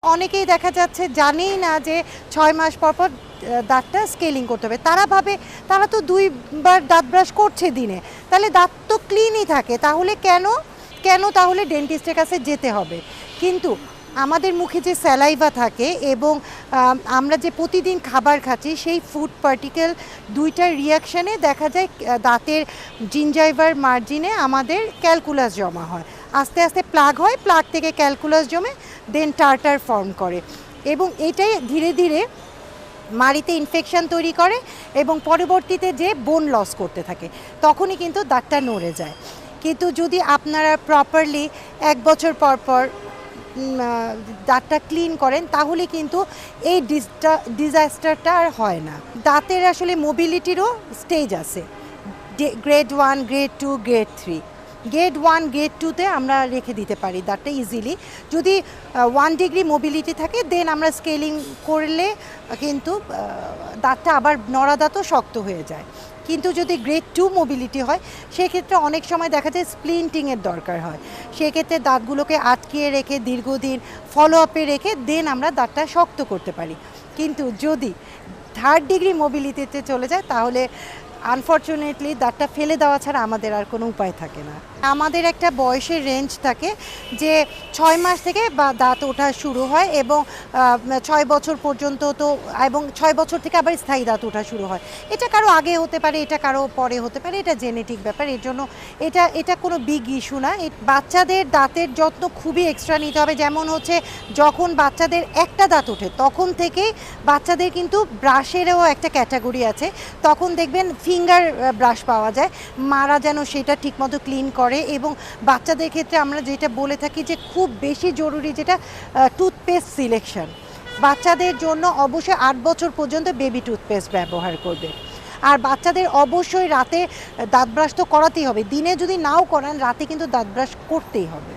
অনেকেই দেখা যাচ্ছে জানেই না যে ৬ মাস পর পর দাঁতটা স্কেলিং করতে হবে। তারা তো ২ বার দাঁত ব্রাশ করছে দিনে। তাহলে দাঁত তো ক্লিনই থাকে। তাহলে কেন তাহলে ডেন্টিস্টের কাছে যেতে হবে? কিন্তু আমাদের মুখে যে স্যালাইভা থাকে এবং আমরা যে প্রতিদিন খাবার খাচ্ছি সেই ফুড পার্টিকেল ২ টার রিঅ্যাকশনে দেখা যায় দাঁতের জিঞ্জাইভার মার্জিনে আমাদের ক্যালকুলাস জমা হয়। আস্তে আস্তে প্লাগ হয়, প্লাগ থেকে ক্যালকুলাস জমে দেন টার্টার ফর্ম করে এবং এটাই ধীরে ধীরে মাড়িতে ইনফেকশন তৈরি করে এবং পরবর্তীতে যে বোন লস করতে থাকে, তখনই কিন্তু দাঁতটা নড়ে যায়। কিন্তু যদি আপনারা প্রপারলি ১ বছর পর পর দাঁতটা ক্লিন করেন তাহলে কিন্তু এই ডিজাস্টারটা আর হয় না। দাঁতের আসলে মোবিলিটিরও স্টেজ আছে, grade 1, grade 2, grade 3। Grade 1, grade 2-তে আমরা রেখে দিতে পারি দাঁতটা ইজিলি। যদি 1 ডিগ্রি মোবিলিটি থাকে দেন আমরা স্কেলিং করলে কিন্তু দাঁতটা আবার নড়া দাঁতও শক্ত হয়ে যায়। কিন্তু যদি গ্রেড 2 মোবিলিটি হয় সেক্ষেত্রে অনেক সময় দেখা যায় স্প্লিন্টিংয়ের দরকার হয়। সেক্ষেত্রে দাঁতগুলোকে আটকিয়ে রেখে দীর্ঘদিন ফলো আপে রেখে দেন আমরা দাঁতটা শক্ত করতে পারি। কিন্তু যদি 3rd ডিগ্রি মোবিলিটিতে চলে যায় তাহলে আনফর্চুনেটলি দাঁতটা ফেলে দেওয়া ছাড়া আমাদের আর কোনো উপায় থাকে না। আমাদের একটা বয়সের রেঞ্জ থাকে যে ৬ মাস থেকে বা দাঁত ওঠা শুরু হয় এবং ৬ বছর পর্যন্ত তো, এবং ৬ বছর থেকে আবার স্থায়ী দাঁত ওঠা শুরু হয়। এটা কারো আগে হতে পারে, এটা কারো পরে হতে পারে, এটা জেনেটিক ব্যাপার। এর জন্য এটা কোনো বিগ ইস্যু না। বাচ্চাদের দাঁতের যত্ন খুবই এক্সট্রা নিতে হবে। যেমন হচ্ছে যখন বাচ্চাদের একটা দাঁত ওঠে তখন থেকেই বাচ্চাদের কিন্তু ব্রাশেরও একটা ক্যাটাগরি আছে। তখন দেখবেন ফিঙ্গার ব্রাশ পাওয়া যায়, মারা যেন সেটা ঠিকমতো ক্লিন করে। এবং বাচ্চাদের ক্ষেত্রে আমরা যেটা বলে থাকি যে খুব বেশি জরুরি যেটা টুথপেস্ট সিলেকশন। বাচ্চাদের জন্য অবশ্যই ৮ বছর পর্যন্ত বেবি টুথপেস্ট ব্যবহার করবে। আর বাচ্চাদের অবশ্যই রাতে দাঁত ব্রাশ তো করাতেই হবে। দিনে যদি নাও করান রাতে কিন্তু দাঁত ব্রাশ করতেই হবে।